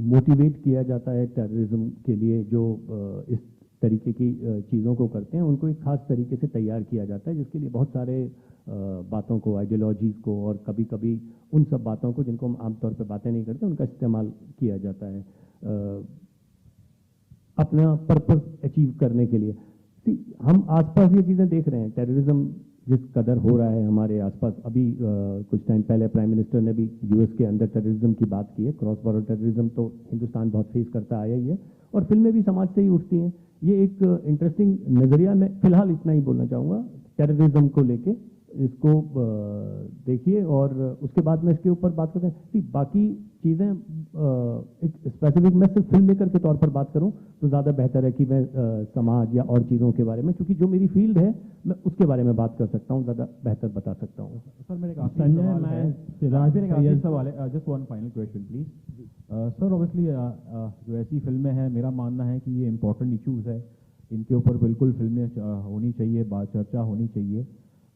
मोटिवेट किया जाता है टेररिज्म के लिए, जो इस तरीके की चीज़ों को करते हैं, उनको एक खास तरीके से तैयार किया जाता है, जिसके लिए बहुत सारे बातों को, आइडियोलॉजीज़ को, और कभी कभी उन सब बातों को जिनको हम आमतौर पर बातें नहीं करते उनका इस्तेमाल किया जाता है अपना पर्पस अचीव करने के लिए। हम आसपास ये चीज़ें देख रहे हैं, टेररिज्म जिस कदर हो रहा है हमारे आसपास। अभी कुछ टाइम पहले प्राइम मिनिस्टर ने भी यूएस के अंदर टेररिज्म की बात की है। क्रॉस बॉर्डर टेररिज्म तो हिंदुस्तान बहुत फेस करता आया ही है, और फिल्में भी समाज से ही उठती हैं। ये एक इंटरेस्टिंग नज़रिया। मैं फिलहाल इतना ही बोलना चाहूँगा टेररिज्म को लेके। इसको देखिए और उसके बाद में इसके ऊपर बात करते हैं। बाकी चीज़ें एक स्पेसिफिक, मैं सिर्फ फिल्म मेकर के तौर पर बात करूं तो ज़्यादा बेहतर है कि मैं समाज या और चीज़ों के बारे में, क्योंकि जो मेरी फील्ड है मैं उसके बारे में बात कर सकता हूं, ज़्यादा बेहतर बता सकता हूं। सर मेरे एक आखिरी सवाल है, just one final question please. Sir obviously जो ऐसी फिल्में हैं, मेरा मानना है कि ये इंपॉर्टेंट इश्यूज़ है, इनके ऊपर बिल्कुल फिल्में होनी चाहिए, चर्चा होनी चाहिए।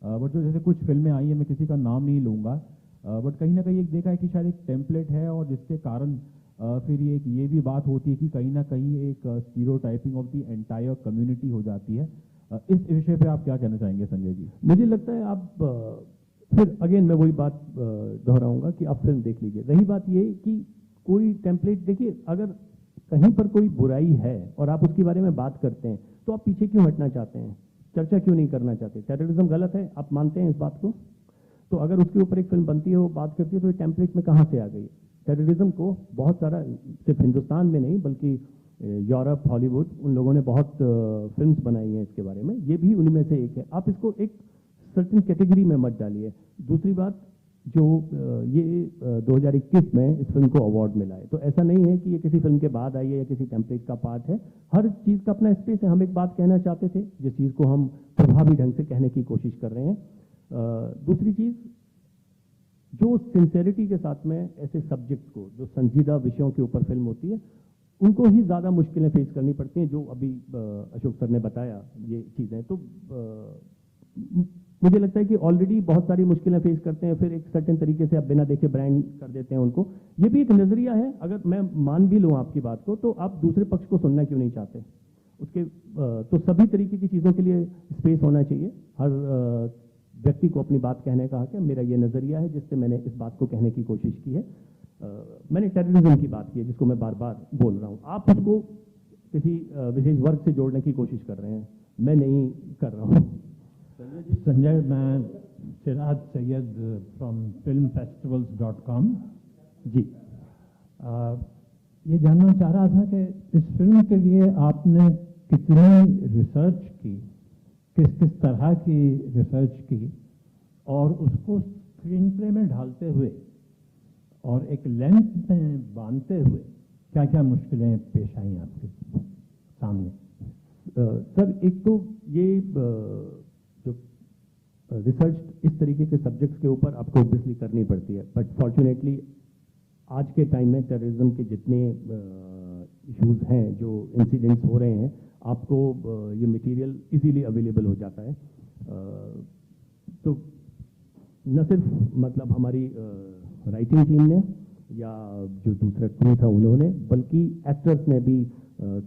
बट जो जैसे कुछ फिल्में आई हैं, मैं किसी का नाम नहीं लूँगा, बट कहीं ना कहीं एक देखा है कि शायद एक टेम्पलेट है, और जिसके कारण फिर ये भी बात होती है कि कहीं ना कहीं एक stereotyping of the entire community हो जाती है। इस विषय पे आप क्या कहना चाहेंगे संजय जी? मुझे लगता है आप फिर अगेन मैं वही बात दोहराऊंगा कि आप फिल्म देख लीजिए। रही बात ये कि कोई टेम्पलेट, देखिए अगर कहीं पर कोई बुराई है और आप उसके बारे में बात करते हैं तो आप पीछे क्यों हटना चाहते हैं, चर्चा क्यों नहीं करना चाहते? टेररिज्म गलत है, आप मानते हैं इस बात को, तो अगर उसके ऊपर एक फिल्म बनती है, वो बात करती है, तो ये टेम्पलेट में कहाँ से आ गई? टेररिज्म को बहुत सारा, सिर्फ हिंदुस्तान में नहीं बल्कि यूरोप, हॉलीवुड, उन लोगों ने बहुत फिल्म्स बनाई हैं इसके बारे में, ये भी उनमें से एक है। आप इसको एक सर्टेन कैटेगरी में मत डालिए। दूसरी बात, जो ये 2021 में इस फिल्म को अवार्ड मिला है, तो ऐसा नहीं है कि ये किसी फिल्म के बाद आई है या किसी टेम्पलेट का पार्ट है। हर चीज़ का अपना स्पेस है। हम एक बात कहना चाहते थे, जिस चीज़ को हम प्रभावी ढंग से कहने की कोशिश कर रहे हैं। दूसरी चीज़, जो सिंसेरिटी के साथ में ऐसे सब्जेक्ट्स को, जो संजीदा विषयों के ऊपर फिल्म होती है, उनको ही ज़्यादा मुश्किलें फेस करनी पड़ती हैं, जो अभी अशोक सर ने बताया ये चीज़ें। तो मुझे लगता है कि ऑलरेडी बहुत सारी मुश्किलें फेस करते हैं, फिर एक सर्टेन तरीके से आप बिना देखे ब्रांड कर देते हैं उनको। ये भी एक नज़रिया है। अगर मैं मान भी लूँ आपकी बात को, तो आप दूसरे पक्ष को सुनना क्यों नहीं चाहते? उसके तो सभी तरीके की चीज़ों के लिए स्पेस होना चाहिए। हर व्यक्ति को अपनी बात कहने का हक है। मेरा ये नज़रिया है जिससे मैंने इस बात को कहने की कोशिश की है। मैंने टेररिज्म की बात की है, जिसको मैं बार बार बोल रहा हूँ। आप उसको किसी विशेष वर्ग से जोड़ने की कोशिश कर रहे हैं, मैं नहीं कर रहा हूँ। संजय, मैं सिराज सैयद फ्रॉम filmfestivals.com जी, ये जानना चाह रहा था कि इस फिल्म के लिए आपने कितनी रिसर्च की, किस किस तरह की रिसर्च की, और उसको स्क्रीन प्ले में ढालते हुए और एक लेंथ में बांधते हुए क्या क्या मुश्किलें पेश आई आपके सामने? सर, एक तो ये जो रिसर्च इस तरीके के सब्जेक्ट्स के ऊपर आपको ऑब्वियसली करनी पड़ती है, बट फॉर्चुनेटली आज के टाइम में टेररिज्म के जितने इश्यूज हैं, जो इंसिडेंट्स हो रहे हैं, आपको ये मटेरियल इजीली अवेलेबल हो जाता है। तो न सिर्फ मतलब हमारी राइटिंग टीम ने या जो दूसरा टीम था उन्होंने, बल्कि एक्टर्स ने भी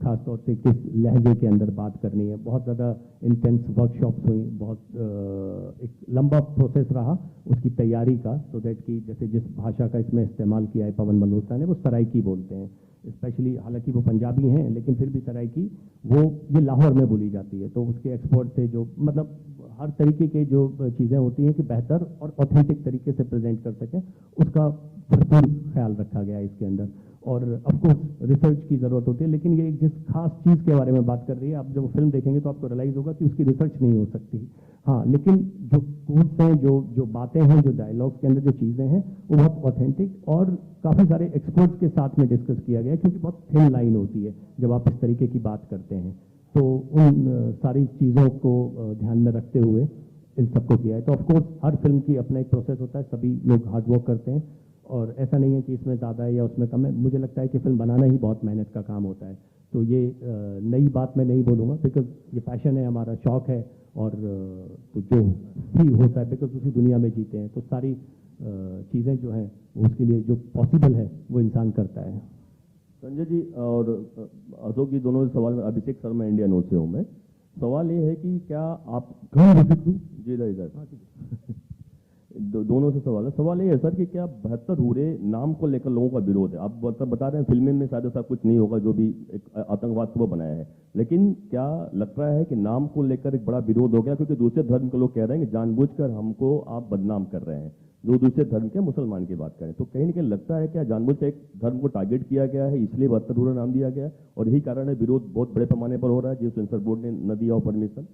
खास तौर से किस लहजे के अंदर बात करनी है, बहुत ज़्यादा इंटेंस वर्कशॉप्स हुई, बहुत एक लंबा प्रोसेस रहा उसकी तैयारी का, सो दैट कि जैसे जिस भाषा का इसमें इस्तेमाल किया है पवन मल्होत्रा ने, वो सराइकी बोलते हैं। स्पेशली, हालांकि वो पंजाबी हैं लेकिन फिर भी सराइकी, वो ये लाहौर में बोली जाती है, तो उसके एक्सपोर्ट से जो मतलब हर तरीके के जो चीज़ें होती हैं कि बेहतर और ऑथेंटिक तरीके से प्रेजेंट कर सकें, उसका भरपूर ख्याल रखा गया है इसके अंदर। और ऑफकोर्स रिसर्च की ज़रूरत होती है, लेकिन ये एक जिस खास चीज़ के बारे में बात कर रही है, आप जब वो फिल्म देखेंगे तो आपको रियलाइज़ होगा कि उसकी रिसर्च नहीं हो सकती। हाँ, लेकिन जो कोट्स हैं, जो बातें हैं, जो डायलॉग्स के अंदर जो चीज़ें हैं, वो बहुत ऑथेंटिक और काफ़ी सारे एक्सपर्ट्स के साथ में डिस्कस किया गया है, क्योंकि बहुत थिन लाइन होती है जब आप इस तरीके की बात करते हैं। तो उन सारी चीज़ों को ध्यान में रखते हुए इन सबको किया है। तो ऑफकोर्स हर फिल्म की अपना एक प्रोसेस होता है, सभी लोग हार्ड वर्क करते हैं, और ऐसा नहीं है कि इसमें ज़्यादा है या उसमें कम है। मुझे लगता है कि फिल्म बनाना ही बहुत मेहनत का काम होता है। तो ये नई बात मैं नहीं बोलूँगा, बिकॉज ये पैशन है, हमारा शौक है, और तो जो भी होता है बिकॉज उसी दुनिया में जीते हैं, तो सारी चीज़ें जो हैं उसके लिए जो पॉसिबल है वो इंसान करता है। संजय जी और अशोक जी दोनों सवाल, अभिषेक शर्मा इंडिया न्यूज से हूँ मैं। सवाल ये है कि क्या आप जी इधर दोनों से सवाल है। सवाल ये है सर कि क्या 72 हूरे नाम को लेकर लोगों का विरोध है? आप बता रहे हैं फिल्में में शायद ऐसा कुछ नहीं होगा, जो भी एक आतंकवाद को वो बनाया है, लेकिन क्या लगता है कि नाम को लेकर एक बड़ा विरोध हो गया? क्योंकि दूसरे धर्म के लोग कह रहे हैं कि जानबूझकर हमको आप बदनाम कर रहे हैं, जो दूसरे धर्म के मुसलमान की बात करें, तो कहीं ना कहीं लगता है क्या जानबूझ से एक धर्म को टारगेट किया गया है, इसलिए 72 हूरा नाम दिया गया है, और यही कारण है विरोध बहुत बड़े पैमाने पर हो रहा है, जो सेंसर बोर्ड ने न दिया हो परमिशन?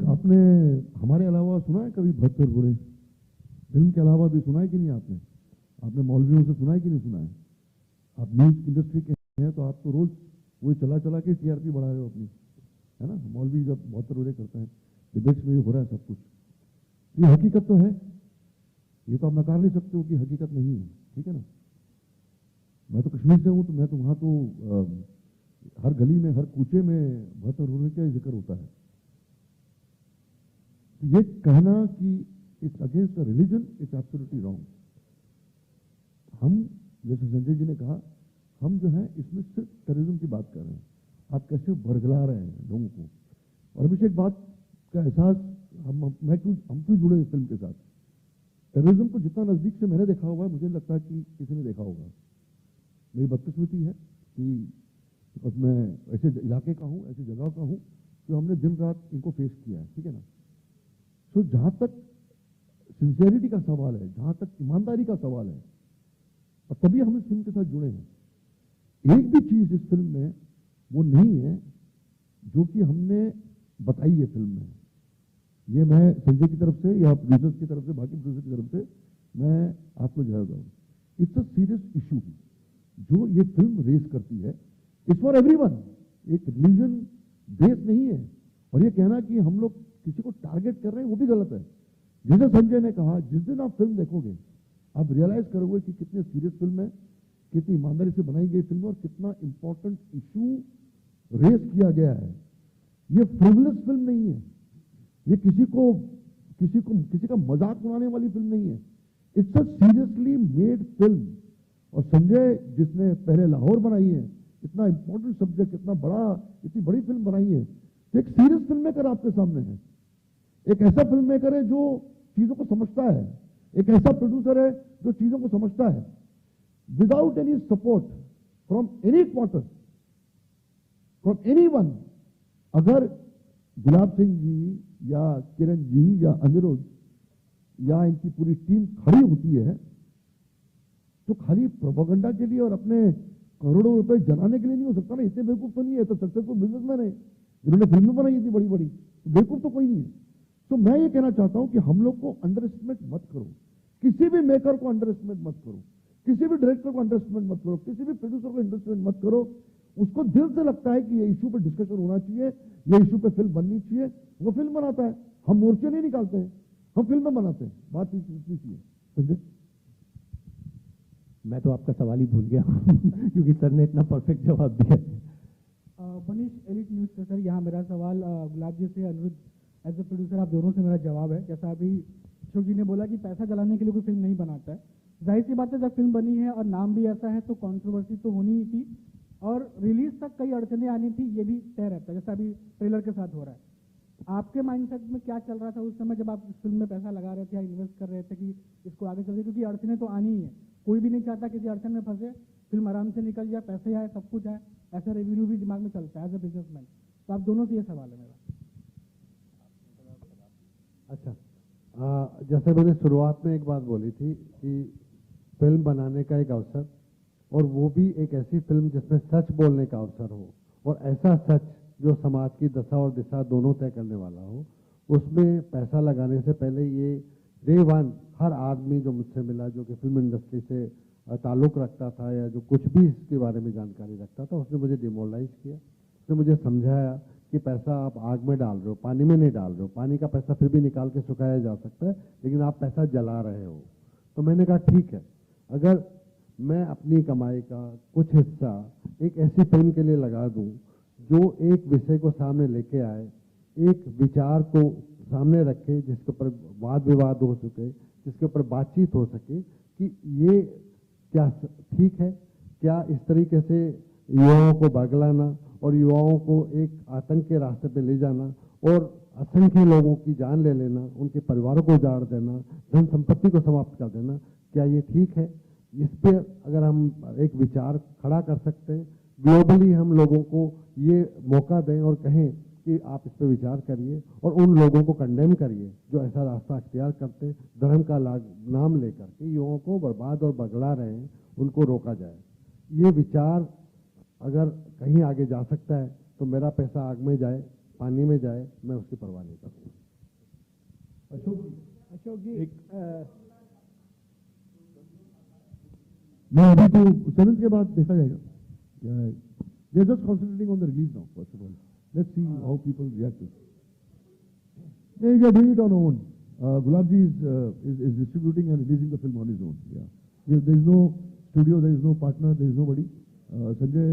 आपने हमारे अलावा सुना है कभी 72 बुरे? फिल्म के अलावा भी सुना है कि नहीं आपने? आपने मौलवियों से सुना है कि नहीं सुना है? आप न्यूज इंडस्ट्री के हैं तो आप तो रोज वही चला चला के टीआरपी बढ़ा रहे हो अपनी, है ना? मौलवी जब 72 बुरे करते हैं, डिबेट्स में हो रहा है सब कुछ। ये हकीकत तो है, ये तो आप नकार नहीं सकते हो कि हकीकत नहीं है, ठीक है ना? मैं तो कश्मीर से हूँ, तो मैं तो वहाँ तो हर गली में, हर कूचे में 72 बुरे का जिक्र होता है। ये कहना कि it's against the religion, it's absolutely wrong. हम, जैसे संजय जी ने कहा, हम जो है इसमें सिर्फ टेररिज्म की बात कर रहे हैं। आप कैसे बरगला रहे हैं लोगों को। और अभी से एक बात का एहसास हम क्यों जुड़े इस फिल्म के साथ? टेररिज्म को जितना नजदीक से मैंने देखा हुआ है, मुझे लगता है कि किसी ने देखा होगा। मेरी बदकिस्मती है कि मैं ऐसे इलाके का हूँ, ऐसी जगह का हूँ, जो हमने दिन रात इनको फेस किया है, ठीक है ना? तो जहां तक सिंसियरिटी का सवाल है, जहां तक ईमानदारी का सवाल है, और तभी हम इस फिल्म के साथ जुड़े हैं। एक भी चीज इस फिल्म में वो नहीं है जो कि हमने बताई है फिल्म में। ये मैं संजय की तरफ से या प्रोड्यूसर्स की तरफ से, बाकी प्रोड्यूसर की तरफ से मैं आपको जवाब दूं। इट्स अ सीरियस इशू जो ये फिल्म रेस करती है। इट्स फॉर एवरीवन, एक रिलीजन बेस नहीं है। और ये कहना कि हम लोग किसी को टारगेट कर रहे हैं, वो भी गलत है। जैसे संजय ने कहा, जिस दिन आप फिल्म देखोगे आप रियलाइज करोगे कि कितनी सीरियस फिल्म है, कितनी ईमानदारी से बनाई गई फिल्म, और कितना इंपॉर्टेंट इशू रेस किया गया है। ये फ्रिवलेस फिल्म नहीं है, ये किसी का मजाक उड़ाने वाली फिल्म नहीं है। It's a seriously made film. और संजय जिसने पहले लाहौर बनाई है, इतना इंपॉर्टेंट सब्जेक्ट, इतनी बड़ी फिल्म बनाई है, तो एक सीरियस फिल्म मेकर आपके सामने है। एक ऐसा फिल्म मेकर है जो चीजों को समझता है, एक ऐसा प्रोड्यूसर है जो चीजों को समझता है, without any support from any quarter, from anyone. अगर गुलाब सिंह जी या किरण जी या अनिरुद्ध या इनकी पूरी टीम खड़ी होती है, तो खाली प्रोपेगेंडा के लिए और अपने करोड़ों रुपए जलाने के लिए नहीं हो सकता ना। इतने बेवकूफ तो नहीं है, तो सक्सेसफुल बिजनेसमैन है जिन्होंने फिल्में बनाई इतनी बड़ी बड़ी, बेवकूफ तो कोई नहीं है। तो मैं ये कहना चाहता हूं कि हम लोग को अंडर एस्टिमेट मत करो, किसी भी मेकर को अंडर एस्टिमेट मत करो, किसी भी डायरेक्टर को अंडर एस्टिमेट मत करो, किसी भी प्रोड्यूसर को अंडर एस्टिमेट मत करो। उसको दिल से लगता है कि ये इशू पे डिस्कशन होना चाहिए, ये इशू पे फिल्म बननी चाहिए, वो फिल्म बनाता है। हम मोर्चे नहीं निकालते हैं, हम फिल्में बनाते हैं। बात इतनी सी है। संजय, मैं तो आपका सवाल ही भूल गया क्योंकि सर ने इतना परफेक्ट जवाब दिया। मनीष, एलिट न्यूज से सर, यहाँ मेरा सवाल गुलाब जी से, अनिरुद्ध एज ए प्रोड्यूसर आप दोनों से मेरा जवाब है। जैसा अभी अशोक जी ने बोला कि पैसा जलाने के लिए कोई फिल्म नहीं बनाता है, जाहिर सी बात है जब फिल्म बनी है और नाम भी ऐसा है तो कंट्रोवर्सी तो होनी ही थी, और रिलीज तक कई अड़चने आनी थी, ये भी तय रहता है, जैसा अभी ट्रेलर के साथ हो रहा है। आपके माइंडसेट में क्या चल रहा था उस समय जब आप इस फिल्म में पैसा लगा रहे थे या इन्वेस्ट कर रहे थे कि इसको आगे चल रहे, क्योंकि अड़चने तो आनी ही है, कोई भी नहीं चाहता किसी अड़चन में फंसे, फिल्म आराम से निकल जाए, पैसे आए, सब कुछ आए, ऐसा रेवेन्यू भी दिमाग में चलता है एज ए बिजनेसमैन। तो आप दोनों से ये सवाल है मेरा। अच्छा, जैसे मैंने शुरुआत में एक बात बोली थी कि फिल्म बनाने का एक अवसर, और वो भी एक ऐसी फिल्म जिसमें सच बोलने का अवसर हो, और ऐसा सच जो समाज की दशा और दिशा दोनों तय करने वाला हो। उसमें पैसा लगाने से पहले ये डे वन हर आदमी जो मुझसे मिला, जो कि फिल्म इंडस्ट्री से ताल्लुक़ रखता था या जो कुछ भी इसके बारे में जानकारी रखता था, उसने मुझे डिमोरलाइज किया। उसने मुझे समझाया कि पैसा आप आग में डाल रहे हो, पानी में नहीं डाल रहे हो। पानी का पैसा फिर भी निकाल के सुखाया जा सकता है, लेकिन आप पैसा जला रहे हो। तो मैंने कहा ठीक है, अगर मैं अपनी कमाई का कुछ हिस्सा एक ऐसी फिल्म के लिए लगा दूं जो एक विषय को सामने लेके आए, एक विचार को सामने रखे, जिसके ऊपर वाद विवाद हो सके, जिसके ऊपर बातचीत हो सके कि ये क्या ठीक है, क्या इस तरीके से युवाओं को बगलाना और युवाओं को एक आतंक के रास्ते पे ले जाना और असंख्य लोगों की जान ले लेना, उनके परिवारों को उजाड़ देना, धन संपत्ति को समाप्त कर देना, क्या ये ठीक है? इस पे अगर हम एक विचार खड़ा कर सकते हैं, ग्लोबली हम लोगों को ये मौका दें और कहें कि आप इस पे विचार करिए और उन लोगों को कंडेम करिए जो ऐसा रास्ता अख्तियार करते धर्म का नाम लेकर के युवाओं को बर्बाद और बगला रहे हैं, उनको रोका जाए। ये विचार अगर कहीं आगे जा सकता है तो मेरा पैसा आग में जाए, पानी में जाए, मैं उसकी परवाह नहीं करूँगा। अशोक जी नहीं, अभी तो 7th के बाद देखा जाएगा। They are just concentrating on the release now, first of all. Let's see how people react to it. Yeah, we are doing it on our own. Gulabji is distributing and releasing the film on his own. Yeah, there is no studio, there is no partner, there is nobody. Sanjay,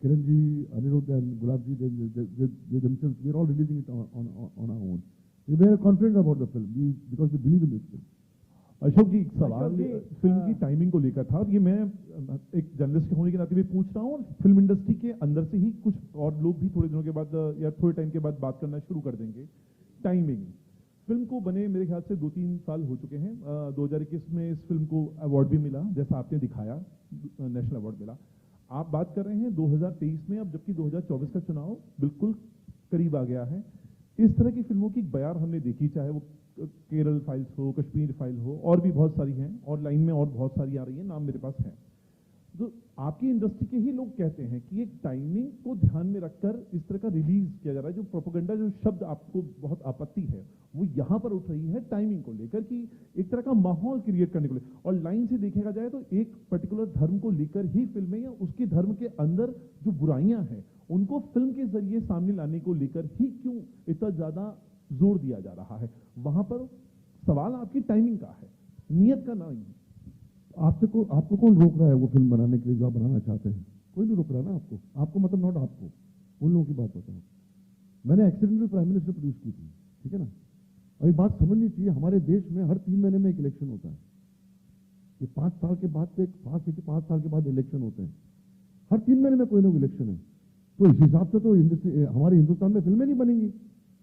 Kiranji, Anirudh, and Gulabji, they themselves, we are all releasing it on our own. We are confident about the film because we believe in this film. Ashok जी, एक सवाल film की timing को लेकर था, और ये मैं एक जर्नलिस्ट के होने के नाते भी पूछ रहा हूँ, और फिल्म इंडस्ट्री के अंदर से ही कुछ और लोग भी थोड़े दिनों के बाद या थोड़े टाइम के बाद बात करना शुरू कर देंगे। टाइमिंग फिल्म को बने मेरे ख्याल से 2-3 साल हो चुके हैं। 2021 में इस फिल्म को अवार्ड भी मिला, जैसा आपने दिखाया, नेशनल अवार्ड मिला। आप बात कर रहे हैं 2023 में, अब जबकि 2024 का चुनाव बिल्कुल करीब आ गया है। इस तरह की फिल्मों की बयार हमने देखी, चाहे वो केरल फाइल्स हो, कश्मीर फाइल हो, और भी बहुत सारी हैं, और लाइन में और बहुत सारी आ रही हैं, नाम मेरे पास है। तो आपकी इंडस्ट्री के ही लोग कहते हैं कि एक टाइमिंग को ध्यान में रखकर इस तरह का रिलीज किया जा रहा है। जो प्रोपेगेंडा, जो शब्द आपको बहुत आपत्ति है, वो यहाँ पर उठ रही है टाइमिंग को लेकर, कि एक तरह का माहौल क्रिएट करने को लेकर। और लाइन से देखा जाए तो एक पर्टिकुलर धर्म को लेकर ही फिल्में, या उसके धर्म के अंदर जो बुराइयां हैं उनको फिल्म के जरिए सामने लाने को लेकर ही क्यों इतना ज्यादा जोर दिया जा रहा है? वहां पर सवाल आपकी टाइमिंग का है, नियत का नहीं। आपको कौन रोक रहा है वो फिल्म बनाने के लिए जो आप बनाना चाहते हैं? कोई नहीं रोक रहा ना आपको मतलब नॉट आपको, उन लोगों की बात होता है। मैंने एक्सीडेंटल प्राइम मिनिस्टर प्रोड्यूस की थी, ठीक है ना। और ये बात समझनी चाहिए, हमारे देश में हर 3 महीने में एक इलेक्शन होता है। ये 5 साल के बाद से 5 साल के बाद इलेक्शन होते हैं, हर 3 महीने में कोई ना कोई इलेक्शन है। तो इस हिसाब से तो हमारे हिंदुस्तान में फिल्में नहीं बनेंगी,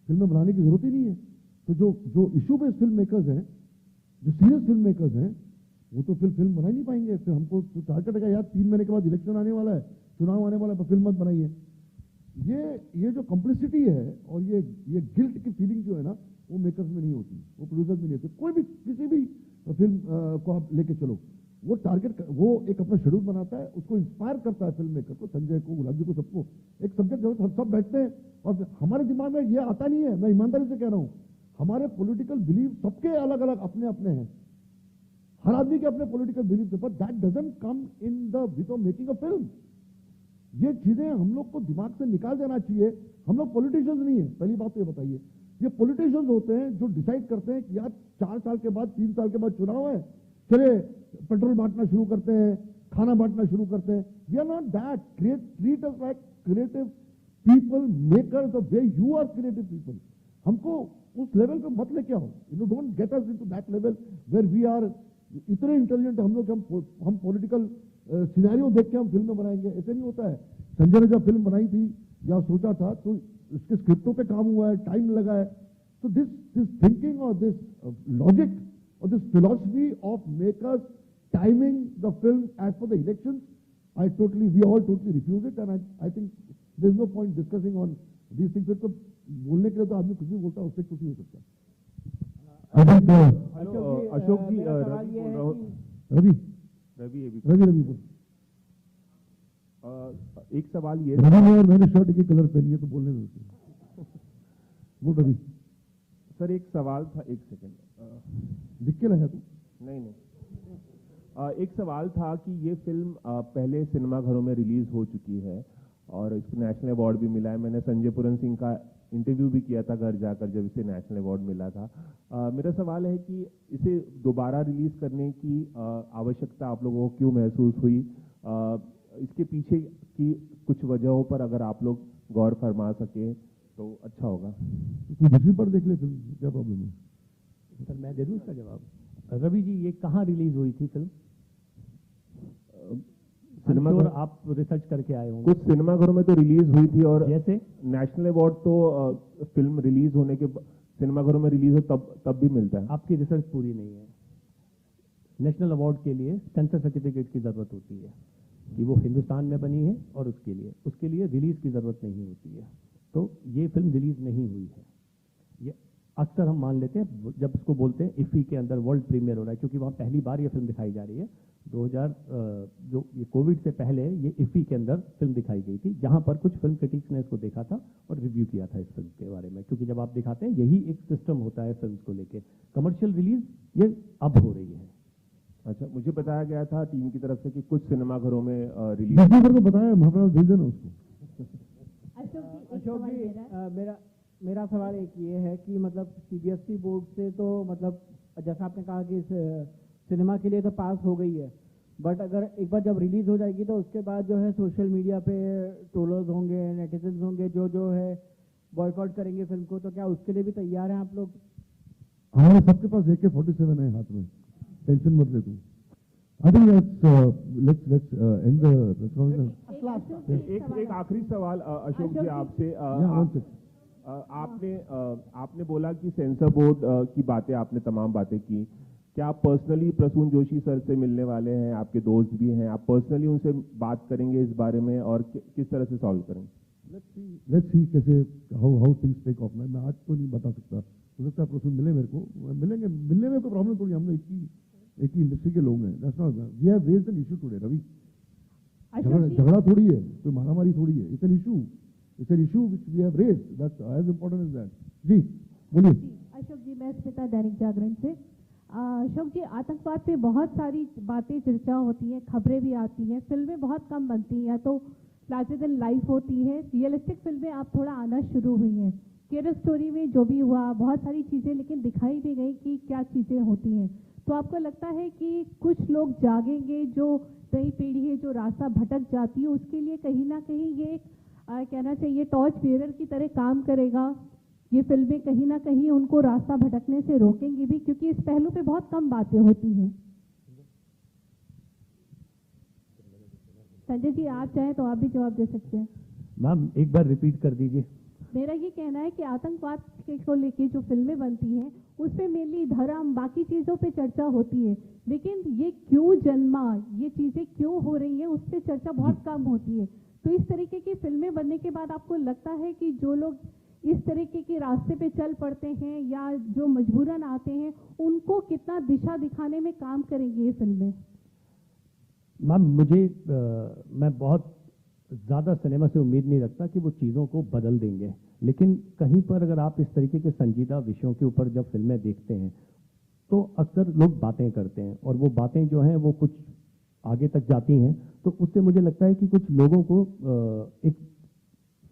फिल्में बनाने की जरूरत ही नहीं है। तो जो इशू बेस्ड फिल्म मेकर्स हैं, जो सीरियस फिल्म मेकर्स हैं, वो तो फिर फिल्म बना नहीं पाएंगे। फिर हमको तो टारगेट है यार 3 महीने के बाद इलेक्शन आने वाला है, चुनाव आने वाला है, फिल्म मत बनाइए। ये जो कॉम्प्लिसिटी है और ये गिल्ट की फीलिंग जो है ना, वो मेकर्स में नहीं होती, वो प्रोड्यूसर्स में नहीं होती। कोई भी किसी भी फिल्म को आप लेके चलो, वो टारगेट, वो एक अपना शेड्यूल बनाता है, उसको इंस्पायर करता है फिल्म मेकर को, संजय को, गुलाब जी को, सबको एक सब्जेक्ट सब बैठते हैं। और हमारे दिमाग में ये आता नहीं है, मैं ईमानदारी से कह रहा हूँ, हमारे पॉलिटिकल बिलीव सबके अलग अलग अपने अपने हैं, हर आदमी के अपने political believe, but that doesn't come in the width of making a film. ये चीजें हम लोग को दिमाग से निकाल देना चाहिए। हम लोग पॉलिटिशियंस नहीं है, पहली बात तो ये बताइए। ये पॉलिटिशियंस होते हैं जो डिसाइड करते हैं कि यार 4 साल के बाद, 3 साल के बाद चुनाव है, चले पेट्रोल बांटना शुरू करते हैं, खाना बांटना शुरू करते हैं। We are not that. Treat us like creative people, makers the way you are creative people. हमको उस लेवल पे मत लेके आओ। Don't get us into that level where we are इतने इंटेलिजेंट हम लोग, हम पॉलिटिकल सिनेरियो देख के हम फिल्म बनाएंगे, ऐसे नहीं होता है। संजय ने जब फिल्म बनाई थी या सोचा था तो इसके स्क्रिप्टों पे काम हुआ है, टाइम लगा है। तो दिस थिंकिंग और दिस लॉजिक और this philosophy of makers timing the film as per the elections, we all totally refuse it, and I think there's no point discussing on these things. तो बोलने के लिए तो आदमी कुछ भी बोलता है, उससे कुछ नहीं हो सकता। अशोक जी, रवि रवि बोल। एक सवाल ये रवि ने और मैंने शर्ट की कलर पहनी है तो बोलने दो उसको। बोल रवि। सर, एक सवाल था, एक सेकंड लिख के लाया तू? नहीं, एक सवाल था कि ये फिल्म पहले सिनेमाघरों में रिलीज हो चुकी है और इसको नेशनल अवार्ड भी मिला है। मैंने संजय पूरन सिंह का इंटरव्यू भी किया था घर जाकर जब इसे नेशनल अवार्ड मिला था। मेरा सवाल है कि इसे दोबारा रिलीज करने की आवश्यकता आप लोगों को क्यों महसूस हुई? इसके पीछे की कुछ वजहों पर अगर आप लोग गौर फरमा सके तो अच्छा होगा। तू दूसरी बार देख ले फिल्म, क्या प्रॉब्लम है? सर, मैं दे दूं इसका जवाब। रवि जी, ये कहाँ रिलीज हुई थी फिल्म? सिनेमाघर आप रिसर्च करके आए होंगे। कुछ सिनेमाघरों में तो रिलीज हुई थी और जैसे नेशनल अवार्ड तो फिल्म रिलीज होने के सिनेमाघरों में रिलीज हो तब भी मिलता है। आपकी रिसर्च पूरी नहीं है। नेशनल अवार्ड के लिए सेंसर सर्टिफिकेट की जरूरत होती है कि वो हिंदुस्तान में बनी है और उसके लिए रिलीज की जरूरत नहीं होती है। तो ये फिल्म रिलीज नहीं हुई है। ये अक्सर हम मान लेते हैं जब इसको बोलते हैं इफी के अंदर वर्ल्ड प्रीमियर हो रहा है, क्योंकि वहाँ पहली बार ये फिल्म दिखाई जा रही है। 2000 जो ये कोविड से पहले ये इफी के अंदर फिल्म दिखाई गई थी, जहाँ पर कुछ फिल्म क्रिटिक्स ने इसको देखा था और रिव्यू किया था इस फिल्म के बारे में। क्योंकि जब आप दिखाते हैं यही एक सिस्टम होता है फिल्म को लेके। कमर्शियल रिलीज ये अब हो रही है। अच्छा, मुझे बताया गया था टीम की तरफ से कि कुछ सिनेमाघरों में रिलीज। जिसने मेरे को बताया महाप्रभु भेज देना उसको। अशोक जी, मेरा सवाल एक ये है कि मतलब सीबीएसई बोर्ड से तो मतलब जैसा आपने कहा कि सिनेमा के लिए तो पास हो गई है, बट अगर एक बार जब रिलीज हो जाएगी तो उसके बाद जो है सोशल मीडिया पे ट्रोलर्स होंगे, नेटिजन्स होंगे जो है बॉयकॉट करेंगे फिल्म को, तो क्या उसके लिए भी तैयार हैं आप लोग? हमारे सबके पास AK-47 है हाथ में, टेंशन मत ले तू। I think let's end the press conference. एक आखिरी सवाल अशोक जी आपसे। आपने बोला कि सेंसर बोर्ड की बातें, आपने तमाम बातें की। क्या आप पर्सनली प्रसून जोशी सर से मिलने वाले हैं? आपके दोस्त भी हैं, आप पर्सनली उनसे बात करेंगे इस बारे में और किस तरह से सॉल्व करेंगे? Let's see कैसे how things take off। मैं आज तो नहीं बता सकता, हो सकता है प्रसून मिले मेरे को, मिलने में कोई प्रॉब्लम थोड़ी। हम लोग एक ही इंडस्ट्री के लोग हैं। That's not, we have raised an issue today, Ravi. झगड़ा थोड़ी है, कोई मारामारी थोड़ी है। It's an issue which we have raised. That's as important as that. जी बोलिए। अशोक जी, मैं स्मिता, दैनिक जागरण से। अशोक जी, आतंकवाद पे बहुत सारी बातें चर्चा होती हैं, खबरें भी आती हैं, फिल्में बहुत कम बनती हैं, तो लार्जर देन लाइफ होती है। रियलिस्टिक फिल्में अब थोड़ा आना शुरू हुई हैं। केरल स्टोरी में जो भी हुआ, बहुत सारी चीज़ें लेकिन दिखाई भी गई कि क्या चीज़ें होती हैं। तो आपको लगता है कि कुछ लोग जागेंगे, जो नई पीढ़ी है जो रास्ता भटक जाती है, उसके लिए कहीं ना कहीं ये कहना चाहिए टॉर्च बेयरर की तरह काम करेगा? ये फिल्में कहीं ना कहीं उनको रास्ता भटकने से रोकेंगी भी, क्योंकि इस पहलू पे बहुत कम बातें होती हैं। संजय जी, आप चाहें तो आप भी जवाब दे सकते हैं। मैम, एक बार रिपीट कर दीजिए। मेरा ये कहना है कि आतंकवाद को लेके जो फिल्में बनती हैं उस पे मेनली धर्म, बाकी चीज़ों पे चर्चा होती है, लेकिन ये क्यों जन्मा, ये चीज़ें क्यों हो रही हैं, उस पर चर्चा बहुत कम होती है। तो इस तरीके की फिल्में बनने के बाद आपको लगता है कि जो लोग इस तरीके के रास्ते पे चल पड़ते हैं या जो मजबूरन आते हैं, उनको कितना दिशा दिखाने में काम करेंगी ये फिल्में? मैम, मैं बहुत ज़्यादा सिनेमा से उम्मीद नहीं रखता कि वो चीज़ों को बदल देंगे, लेकिन कहीं पर अगर आप इस तरीके के संजीदा विषयों के ऊपर जब फिल्में देखते हैं तो अक्सर लोग बातें करते हैं और वो बातें जो हैं वो कुछ आगे तक जाती हैं। तो उससे मुझे लगता है कि कुछ लोगों को एक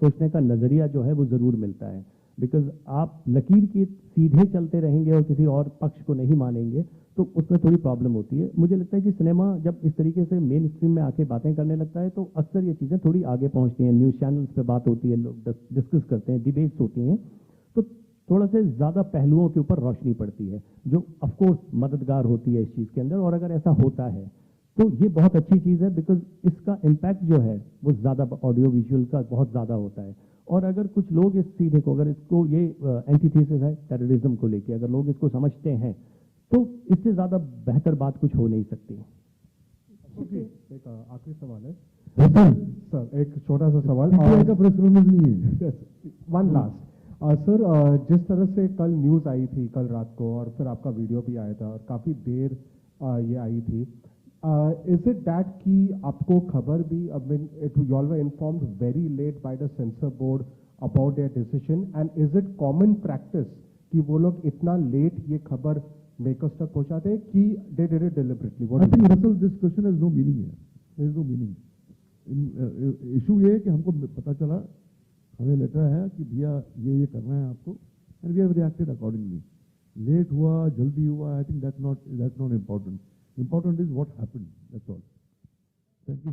सोचने का नज़रिया जो है वो ज़रूर मिलता है। बिकॉज आप लकीर की सीधे चलते रहेंगे और किसी और पक्ष को नहीं मानेंगे तो उसमें थोड़ी प्रॉब्लम होती है। मुझे लगता है कि सिनेमा जब इस तरीके से मेन स्ट्रीम में आके बातें करने लगता है तो अक्सर ये चीज़ें थोड़ी आगे पहुंचती हैं। न्यूज़ चैनल्स पे बात होती है, लोग डिस्कस करते हैं, डिबेट्स होती हैं, तो थोड़ा से ज़्यादा पहलुओं के ऊपर रोशनी पड़ती है जो ऑफकोर्स मददगार होती है इस चीज़ के अंदर। और अगर ऐसा होता है तो ये बहुत अच्छी चीज़ है, बिकॉज इसका इम्पैक्ट जो है वो ज़्यादा ऑडियो विजुअल का बहुत ज़्यादा होता है। और अगर कुछ लोग इस सीधे को, अगर इसको ये एंटीथेसिस है टेररिज्म को लेके, अगर लोग इसको समझते हैं तो इससे ज़्यादा बेहतर बात कुछ हो नहीं सकती। एक आखिरी सवाल है रसल, सर, एक छोटा सा सवाल। PTI का प्रेस कॉन्फ्रेंस नहीं है। वन लास्ट सर, जिस तरह से कल न्यूज़ आई थी कल रात को, और फिर आपका वीडियो भी आया था और काफ़ी देर ये आई थी, इज इट दैट कि आपको खबर भी, I mean it you all were informed very late by the censor board about their decision, and is it common practice कि वो लोग इतना लेट ये खबर मेकर्स तक पहुंचाते हैं कि they did it deliberately? I think Russell this question has no meaning है, there is no meaning. Issue ये है कि हमको पता चला, हमें लेटर है कि भैया ये करना है आपको, and we have reacted accordingly. Late हुआ, जल्दी हुआ, I think that's not important. Important is what happened. That's all. Thank you.